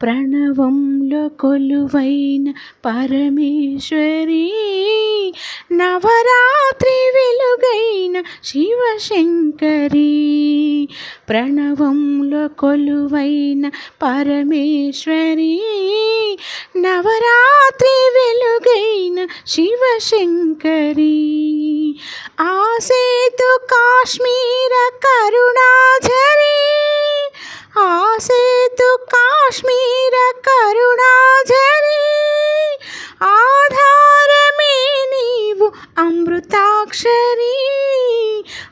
ప్రణవంలో కొలువైన పరమేశ్వరి, నవరాత్రి వెలుగైన శివశంకరి. ప్రణవంలో కొలువైన పరమేశ్వరి, నవరాత్రి వెలుగైన శివశంకరి. ఆసేతు కాశ్మీర కరుణాఝరి, ఆసేతు కాశ్మీర కరుణాఝరి. ఆధారమే నీవు అమృతాక్షరి,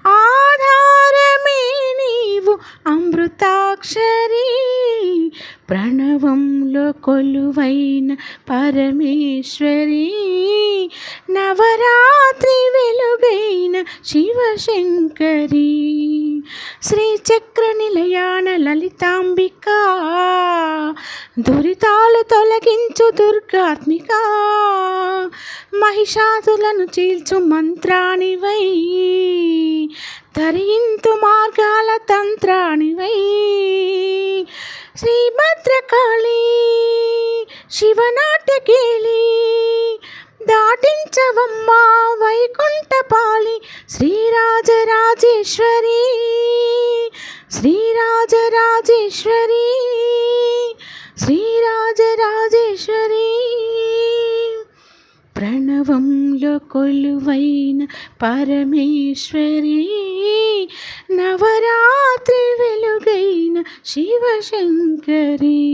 ఆధారమే నీవు అమృతాక్షరి. ప్రణవంలో కొలువైన పరమేశ్వరి, నవరాత్రి వెలుగైన శివశంకరి. శ్రీచక్ర నిలయాన లలితాంబిక, దురితాలు తొలగించు దుర్గాత్మిక. మహిషాసులను చీల్చు మంత్రానివై, తరింతు మార్గాల తంత్రానివై. శ్రీభద్రకాళి శివనాట్యకేళి, దాటించవమ్మా వైకుంఠపాళి. శ్రీరాజరాజేశ్వరి, శ్రీరాజరాజేశ్వరి, శ్రీరాజరాజేశ్వరి. ప్రణవంలో కొలువైన పరమేశ్వరి, నవరాత్రి వెలుగైన శివశంకరి.